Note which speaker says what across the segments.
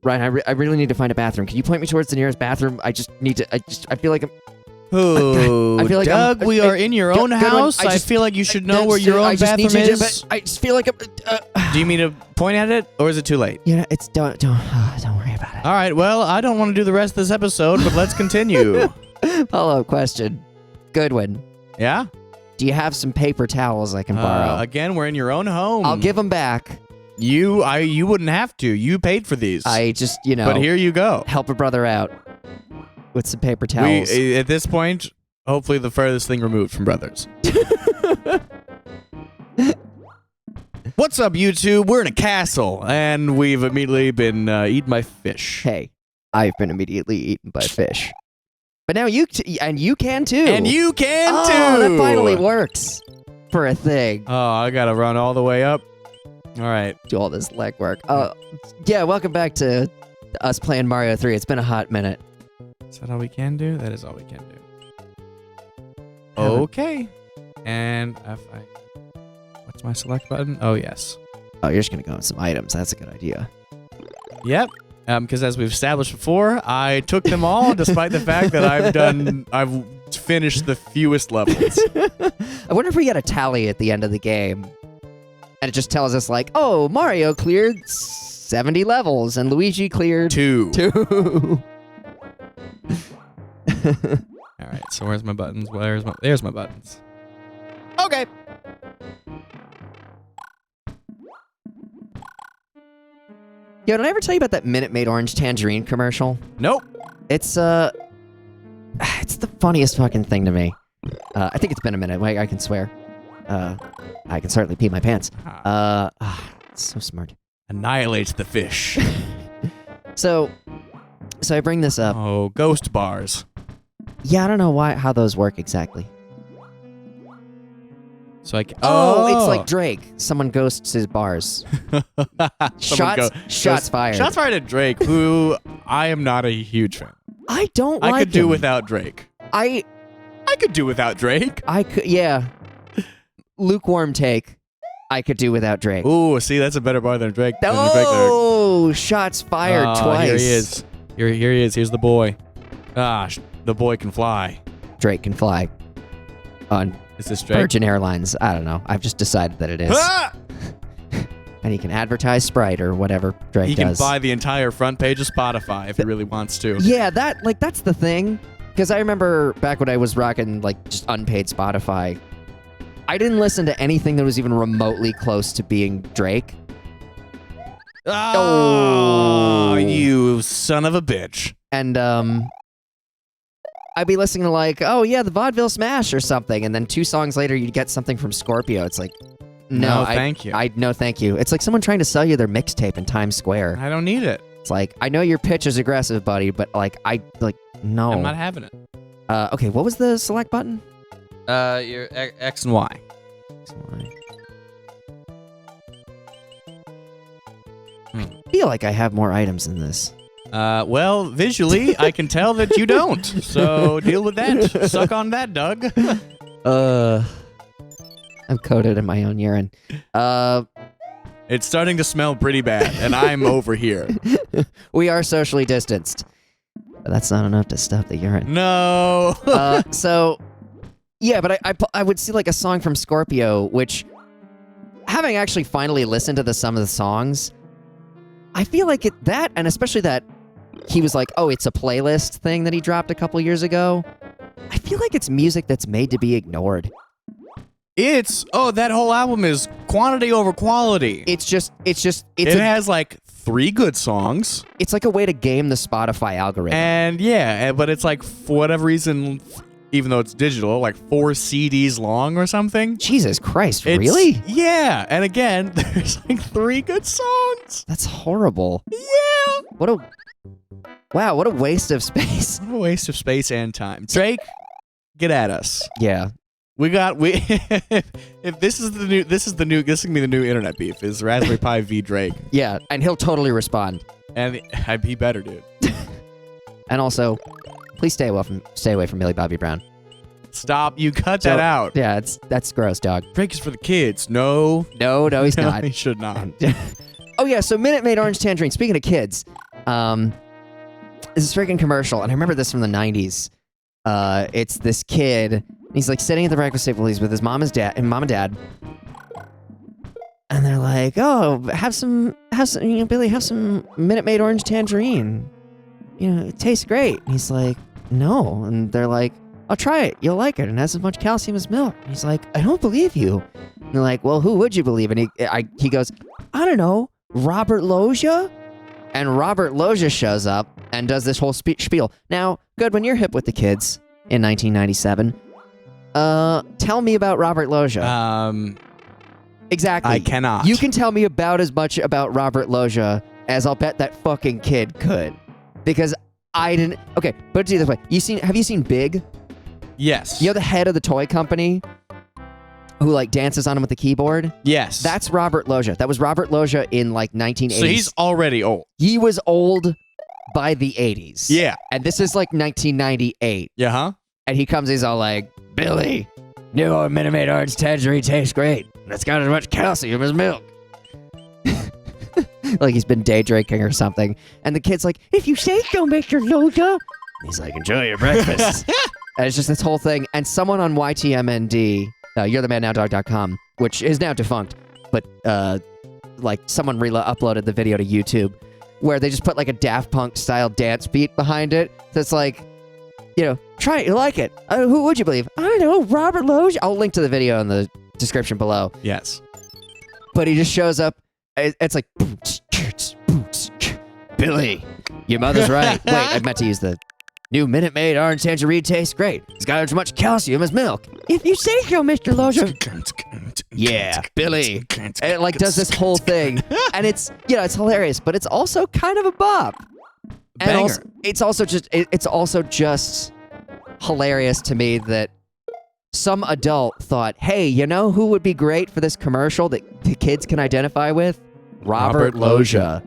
Speaker 1: Ryan, I really need to find a bathroom. Can you point me towards the nearest bathroom? I just need to. I feel like I'm.
Speaker 2: Oh,
Speaker 1: I feel like
Speaker 2: Doug, we are in your own house. I feel like you should know where your own bathroom is.
Speaker 1: I just feel like I'm.
Speaker 2: Do you mean to point at it, or is it too late?
Speaker 1: Yeah, it's don't worry about it.
Speaker 2: All right. Well, I don't want to do the rest of this episode, but let's continue.
Speaker 1: Follow-up question. Goodwin.
Speaker 2: Yeah.
Speaker 1: Do you have some paper towels I can borrow?
Speaker 2: Again, we're in your own home.
Speaker 1: I'll give them back.
Speaker 2: You wouldn't have to. You paid for these.
Speaker 1: I just,
Speaker 2: But here you go.
Speaker 1: Help a brother out with some paper towels.
Speaker 2: At this point, hopefully the furthest thing removed from brothers. What's up, YouTube? We're in a castle, and we've immediately been eaten by fish.
Speaker 1: Hey, I've been immediately eaten by fish. But now you can too.
Speaker 2: And you can too.
Speaker 1: Oh, that finally works for a thing.
Speaker 2: Oh, I gotta run all the way up. All right.
Speaker 1: Do all this legwork. Yeah, welcome back to us playing Mario 3. It's been a hot minute.
Speaker 2: Is that all we can do? That is all we can do. Okay. And what's my select button? Oh, yes.
Speaker 1: Oh, you're just going to go with some items. That's a good idea.
Speaker 2: Yep. Because as we've established before, I took them all despite the fact that I've finished the fewest levels.
Speaker 1: I wonder if we get a tally at the end of the game. And it just tells us like, oh, Mario cleared 70 levels and Luigi cleared
Speaker 2: 2.
Speaker 1: 2.
Speaker 2: All right, so where's my buttons? There's my buttons. Okay.
Speaker 1: Yo, did I ever tell you about that Minute Maid Orange Tangerine commercial?
Speaker 2: Nope.
Speaker 1: It's the funniest fucking thing to me. I think it's been a minute. I can swear. I can certainly pee my pants. So smart.
Speaker 2: Annihilates the fish.
Speaker 1: So I bring this up.
Speaker 2: Oh, ghost bars.
Speaker 1: Yeah, I don't know how those work exactly.
Speaker 2: So
Speaker 1: it's like Drake. Someone ghosts his bars. Shots fired.
Speaker 2: Shots fired at Drake, who I am not a huge fan.
Speaker 1: I don't like
Speaker 2: I could do
Speaker 1: him.
Speaker 2: without Drake. I could do without Drake.
Speaker 1: I could, yeah. Lukewarm take. I could do without Drake.
Speaker 2: Ooh, see, that's a better bar than Drake.
Speaker 1: Oh, shots fired twice.
Speaker 2: Here he is. Here he is. Here's the boy. The boy can fly.
Speaker 1: Drake can fly.
Speaker 2: Is this Drake?
Speaker 1: Virgin Airlines. I don't know. I've just decided that it is.
Speaker 2: Ah!
Speaker 1: And he can advertise Sprite or whatever Drake does.
Speaker 2: He can buy the entire front page of Spotify if he really wants to.
Speaker 1: Yeah, that's the thing. Because I remember back when I was rocking just unpaid Spotify, I didn't listen to anything that was even remotely close to being Drake.
Speaker 2: Oh, you son of a bitch.
Speaker 1: And I'd be listening to the Vaudeville Smash or something, and then 2 songs later you'd get something from Scorpio. It's like, no,
Speaker 2: thank you.
Speaker 1: No, thank you. It's like someone trying to sell you their mixtape in Times Square.
Speaker 2: I don't need it.
Speaker 1: It's like, I know your pitch is aggressive, buddy, but no.
Speaker 2: I'm not having it.
Speaker 1: Okay, what was the select button?
Speaker 2: Your X and Y.
Speaker 1: X and Y. I feel like I have more items than this.
Speaker 2: Well, visually, I can tell that you don't. So deal with that. Suck on that, Doug.
Speaker 1: I'm coated in my own urine.
Speaker 2: It's starting to smell pretty bad, and I'm over here.
Speaker 1: We are socially distanced. But that's not enough to stop the urine.
Speaker 2: No.
Speaker 1: Yeah, but I would see a song from Scorpio, which, having actually finally listened to some of the songs, I feel like that, and especially that he was like, oh, it's a playlist thing that he dropped a couple years ago. I feel like it's music that's made to be ignored.
Speaker 2: That whole album is quantity over quality.
Speaker 1: It
Speaker 2: has 3 good songs.
Speaker 1: It's like a way to game the Spotify algorithm.
Speaker 2: And but it's for whatever reason, even though it's digital, 4 CDs long or something.
Speaker 1: Jesus Christ, really?
Speaker 2: Yeah, and again, there's 3 good songs.
Speaker 1: That's horrible.
Speaker 2: Yeah.
Speaker 1: What a waste of space.
Speaker 2: What a waste of space and time. Drake, get at us.
Speaker 1: Yeah.
Speaker 2: If this is gonna be the new internet beef is Raspberry Pi v Drake.
Speaker 1: Yeah, and he'll totally respond.
Speaker 2: And he better, dude.
Speaker 1: And also, please stay away from Millie Bobby Brown.
Speaker 2: Stop! You cut that out.
Speaker 1: Yeah, that's gross, dog.
Speaker 2: Drake is for the kids. No,
Speaker 1: he's not.
Speaker 2: He should not.
Speaker 1: Oh yeah, so Minute Maid Orange Tangerine. Speaking of kids, This freaking commercial, and I remember this from the 90s. It's this kid. He's like sitting at the breakfast table. He's with his mom and dad. And they're like, "Oh, have some, Billy, have some Minute Maid orange tangerine. It tastes great." And he's like, "No." And they're like, "I'll try it. You'll like it. And it has as much calcium as milk." And he's like, "I don't believe you." And they're like, "Well, who would you believe?" And he goes, "I don't know, Robert Loggia?" And Robert Loggia shows up and does this whole spiel. Now, good, when you're hip with the kids in 1997, tell me about Robert Loggia. Exactly.
Speaker 2: I cannot.
Speaker 1: You can tell me about as much about Robert Loggia as I'll bet that fucking kid could. Because I didn't... Okay, but it's either way. Have you seen Big?
Speaker 2: Yes.
Speaker 1: The head of the toy company who like dances on him with the keyboard?
Speaker 2: Yes.
Speaker 1: That's Robert Loggia. That was Robert Loggia in like 1980s.
Speaker 2: So he's already old.
Speaker 1: He was old by the 80s.
Speaker 2: Yeah.
Speaker 1: And this is like 1998.
Speaker 2: Yeah, huh?
Speaker 1: And he comes, he's all like, "Billy, new Minute Maid orange tangerine tastes great. And it's got as much calcium as milk." Like he's been day drinking or something. And the kid's like, "If you say so, Mr. Loggia." He's like, "Enjoy your breakfast." And it's just this whole thing. And someone on YTMND, you'rethemannowdog.com, which is now defunct, but like someone uploaded the video to YouTube where they just put like a Daft Punk style dance beat behind it. That's like, try it, you like it. Who would you believe? I don't know, Robert Loggia. I'll link to the video in the description below.
Speaker 2: Yes.
Speaker 1: But he just shows up. It's like, "Billy, your mother's right." Wait, I meant to use the new Minute Maid orange tangerine tastes great. It's got as much calcium as milk. If you say so, Mr. Loggia. Yeah, Billy. And it like does this whole thing. And it's, it's hilarious, but it's also kind of a bop. And
Speaker 2: Banger.
Speaker 1: also, it's also just hilarious to me that some adult thought, "Hey, you know who would be great for this commercial that the kids can identify with? Robert Loggia."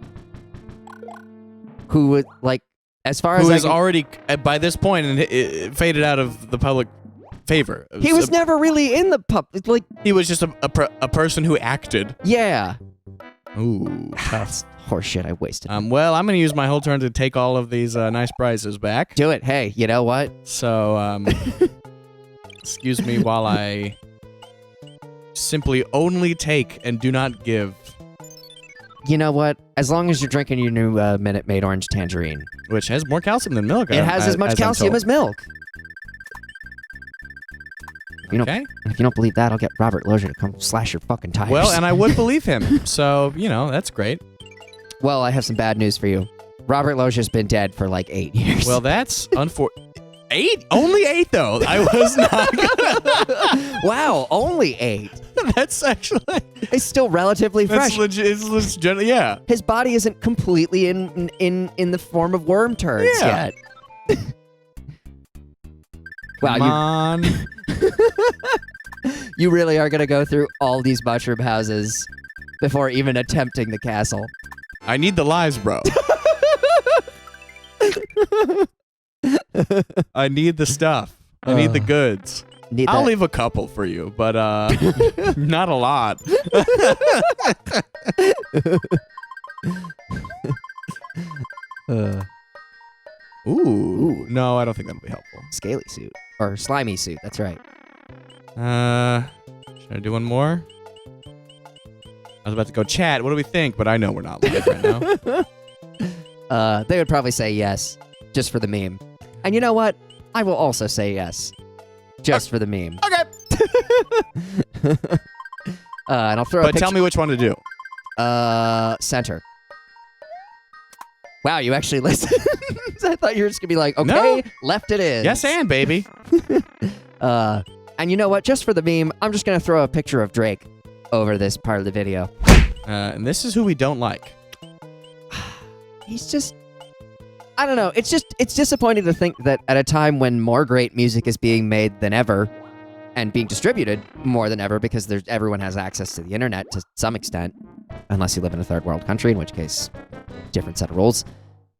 Speaker 1: Who would, like, as far as
Speaker 2: who is already, by this point, it faded out of the public favor.
Speaker 1: He was never really in the like...
Speaker 2: He was just a person who acted.
Speaker 1: Yeah.
Speaker 2: Ooh, tough.
Speaker 1: That's horseshit I wasted.
Speaker 2: Well, I'm going to use my whole turn to take all of these nice prizes back.
Speaker 1: Do it. Hey, you know what?
Speaker 2: So, excuse me while I simply only take and do not give.
Speaker 1: You know what? As long as you're drinking your new Minute Maid orange tangerine.
Speaker 2: Which has more calcium than milk.
Speaker 1: It has as much calcium as milk.
Speaker 2: Okay.
Speaker 1: If you don't believe that, I'll get Robert Loggia to come slash your fucking tires.
Speaker 2: Well, and I would believe him. So, that's great.
Speaker 1: Well, I have some bad news for you. Robert Loggia's been dead for like 8 years.
Speaker 2: Well, that's unfortunate. 8? Only 8, though. I was not gonna...
Speaker 1: Wow, only 8.
Speaker 2: That's actually...
Speaker 1: It's still relatively fresh.
Speaker 2: It's legit, yeah.
Speaker 1: His body isn't completely in the form of worm turds yet. Wow,
Speaker 2: Come on.
Speaker 1: You really are going to go through all these mushroom houses before even attempting the castle.
Speaker 2: I need the lies, bro. I need the stuff. I need the goods. I'll leave a couple for you, but not a lot. Ooh. No, I don't think that'll be helpful.
Speaker 1: Scaly suit. Or slimy suit, that's right.
Speaker 2: Should I do one more? I was about to go chat. What do we think? But I know we're not live right now.
Speaker 1: They would probably say yes, just for the meme. And you know what? I will also say yes, just for the meme.
Speaker 2: Okay.
Speaker 1: And I'll throw a
Speaker 2: But
Speaker 1: picture.
Speaker 2: tell me which one to do.
Speaker 1: Center. Wow, you actually listened. I thought you were just going to be like, okay,
Speaker 2: No.
Speaker 1: left it is.
Speaker 2: Yes, and baby.
Speaker 1: And you know what? Just for the meme, I'm just going to throw a picture of Drake over this part of the video.
Speaker 2: And this is who we don't like.
Speaker 1: He's just... I don't know. It's disappointing to think that at a time when more great music is being made than ever and being distributed more than ever because everyone has access to the internet to some extent, unless you live in a third world country, in which case, different set of rules.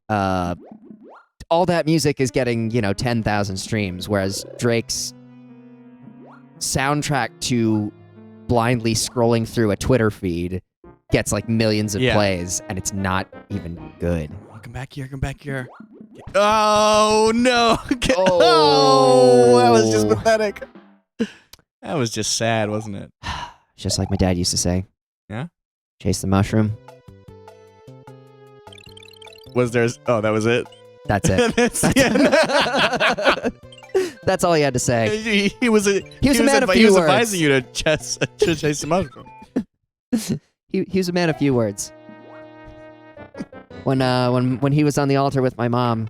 Speaker 1: All that music is getting, 10,000 streams, whereas Drake's soundtrack to blindly scrolling through a Twitter feed gets like millions of plays, and it's not even good.
Speaker 2: come back here. Come back here. Oh, no.
Speaker 1: Oh.
Speaker 2: That was just pathetic. That was just sad, wasn't it?
Speaker 1: Just like my dad used to say.
Speaker 2: Yeah?
Speaker 1: Chase the mushroom.
Speaker 2: Was there... Oh, that was it?
Speaker 1: That's it. That's all he had to say.
Speaker 2: He was a man of few words. He was advising you to chase the mushroom.
Speaker 1: He was a man of few words. When he was on the altar with my mom,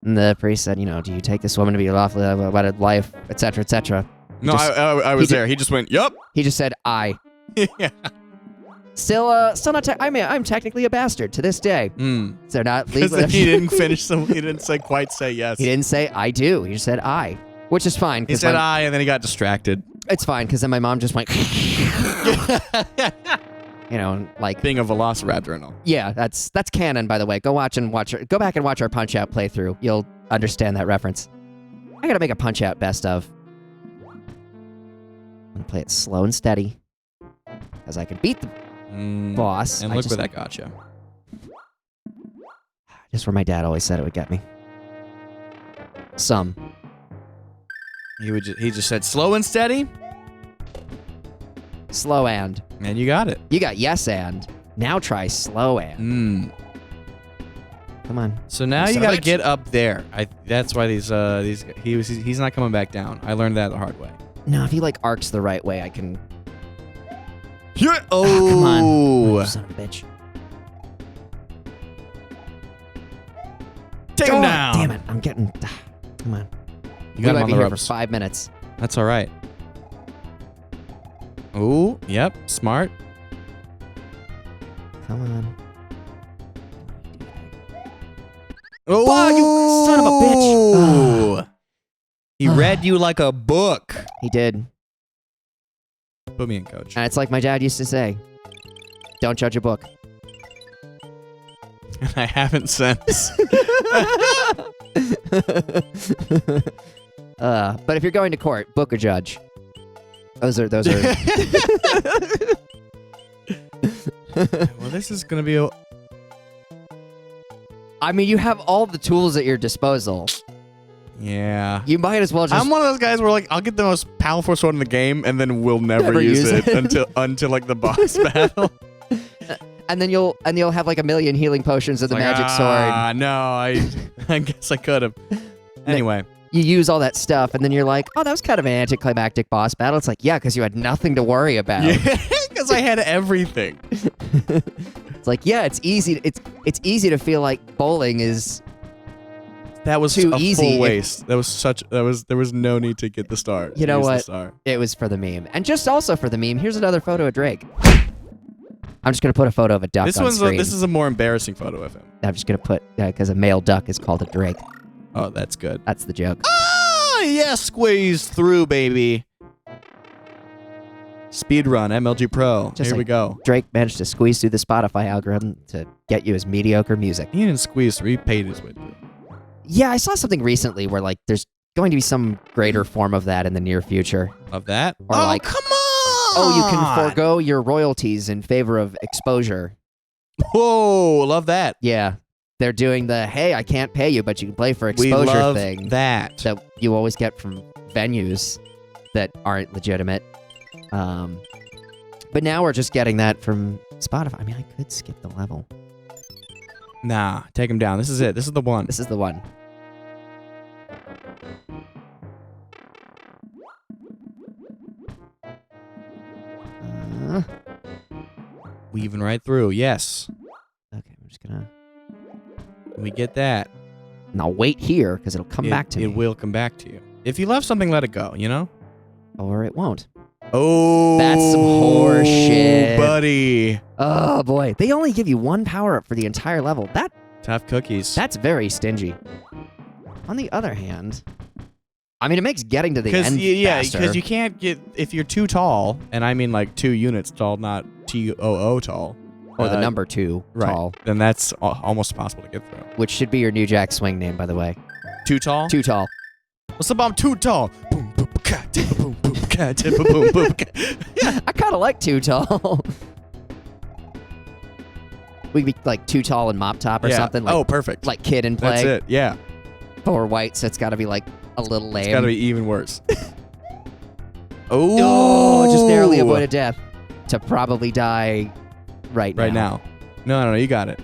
Speaker 1: and the priest said, do you take this woman to be lawfully wedded life, etc., etc.
Speaker 2: No, I was there. He just went, yup.
Speaker 1: He just said, I.
Speaker 2: Yeah.
Speaker 1: Still not. I'm technically a bastard to this day. So not legally.
Speaker 2: He didn't finish. He didn't quite say yes.
Speaker 1: He didn't say I do. He just said I, which is fine.
Speaker 2: He said I, and then he got distracted.
Speaker 1: It's fine because then my mom just went. Like
Speaker 2: being a velociraptor and all.
Speaker 1: Yeah, that's canon, by the way. Go back and watch our Punch-Out playthrough. You'll understand that reference. I gotta make a Punch-Out best of. I'm gonna play it slow and steady, because I can beat the boss.
Speaker 2: And look where that got you.
Speaker 1: Just where my dad always said it would get me. Some.
Speaker 2: He just said slow and steady.
Speaker 1: Slow and.
Speaker 2: And you got it.
Speaker 1: You got yes and. Now try slow and. Come on.
Speaker 2: So now you got to get up there. That's why he's not coming back down. I learned that the hard way.
Speaker 1: No, if he arcs the right way, I can.
Speaker 2: Oh,
Speaker 1: come on. Oh, son of a bitch.
Speaker 2: Take him down.
Speaker 1: Damn it. I'm getting. Come on.
Speaker 2: You got him on the ropes.
Speaker 1: For 5 minutes.
Speaker 2: That's all right. Ooh, yep, smart.
Speaker 1: Come on.
Speaker 2: Oh,
Speaker 1: fuck, you son of a bitch.
Speaker 2: He read you like a book.
Speaker 1: He did.
Speaker 2: Put me in, coach.
Speaker 1: And it's like my dad used to say, don't judge a book.
Speaker 2: And I haven't since.
Speaker 1: But if you're going to court, book a judge. Those are.
Speaker 2: Well, this is gonna be a...
Speaker 1: I mean, you have all the tools at your disposal.
Speaker 2: Yeah.
Speaker 1: You might as well just...
Speaker 2: I'm one of those guys where, I'll get the most powerful sword in the game, and then we'll never use it until the boss battle.
Speaker 1: And then you'll have, a million healing potions of the magic sword.
Speaker 2: No, I guess I could have. Anyway.
Speaker 1: You use all that stuff, and then you're like, oh, that was kind of an anticlimactic boss battle. It's like, yeah, because you had nothing to worry about.
Speaker 2: Yeah, because I had everything.
Speaker 1: It's like, yeah, it's easy. It's easy to feel like bowling is
Speaker 2: that was
Speaker 1: too
Speaker 2: a
Speaker 1: easy.
Speaker 2: Full waste. There was no need to get the star.
Speaker 1: You know what? It was for the meme, and just also for the meme. Here's another photo of Drake. I'm just gonna put a photo of a duck on screen.
Speaker 2: This is a more embarrassing photo of him.
Speaker 1: I'm just gonna put because a male duck is called a Drake.
Speaker 2: Oh, that's good.
Speaker 1: That's the joke.
Speaker 2: Oh, yeah, squeeze through, baby. Speedrun, MLG Pro. Here we go.
Speaker 1: Drake managed to squeeze through the Spotify algorithm to get you his mediocre music.
Speaker 2: He didn't squeeze through. He paid his way through.
Speaker 1: Yeah, I saw something recently where, there's going to be some greater form of that in the near future.
Speaker 2: Of that?
Speaker 1: Or
Speaker 2: come on!
Speaker 1: Oh, you can forego your royalties in favor of exposure.
Speaker 2: Whoa, love that.
Speaker 1: Yeah. They're doing the, hey, I can't pay you, but you can play for exposure thing.
Speaker 2: That
Speaker 1: you always get from venues that aren't legitimate. But now we're just getting that from Spotify. I mean, I could skip the level.
Speaker 2: Nah, take him down. This is it. This is the one.
Speaker 1: This is the one.
Speaker 2: Weaving right through. Yes.
Speaker 1: Okay, I'm just gonna...
Speaker 2: We get that.
Speaker 1: And I'll wait here, because it'll come back to me.
Speaker 2: It will come back to you. If you love something, let it go, you know?
Speaker 1: Or it won't.
Speaker 2: Oh,
Speaker 1: that's some horse shit.
Speaker 2: Buddy.
Speaker 1: Oh, boy. They only give you one power-up for the entire level.
Speaker 2: Tough cookies.
Speaker 1: That's very stingy. On the other hand... I mean, it makes getting to the end faster.
Speaker 2: Yeah, because you can't get... If you're too tall, and I mean 2 units tall, not TOO tall...
Speaker 1: Or the number 2 tall.
Speaker 2: Then that's almost impossible to get through.
Speaker 1: Which should be your New Jack Swing name, by the way.
Speaker 2: Too tall?
Speaker 1: Too tall.
Speaker 2: What's up? I'm too tall. Boom, boom, boom, boom, boom, boom.
Speaker 1: I kind of like Too Tall. We could be like Too Tall and Mop Top or
Speaker 2: Yeah.
Speaker 1: something. Like,
Speaker 2: Oh, perfect.
Speaker 1: like Kid and Play.
Speaker 2: That's it. Yeah.
Speaker 1: For white, so it's got to be like a little lame.
Speaker 2: It's got to be even worse.
Speaker 1: Oh, just narrowly avoided death to probably die right now.
Speaker 2: Right now. No, you got it.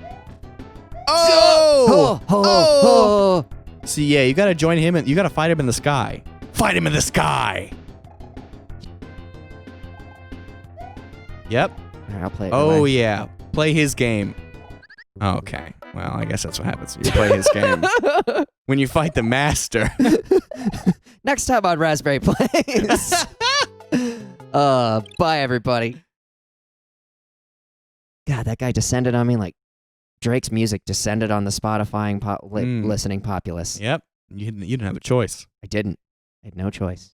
Speaker 1: Oh! Oh!
Speaker 2: See, yeah, you got to join him and you got to fight him in the sky. Fight him in the sky. Yep.
Speaker 1: All right, I'll play it.
Speaker 2: Oh, yeah. Play his game. Okay. Well, I guess that's what happens when you play his game. When you fight the master.
Speaker 1: Next time on Raspberry Plays. Bye, everybody. God, that guy descended on me like Drake's music descended on the Spotify listening populace.
Speaker 2: Yep. You didn't have a choice.
Speaker 1: I didn't. I had no choice.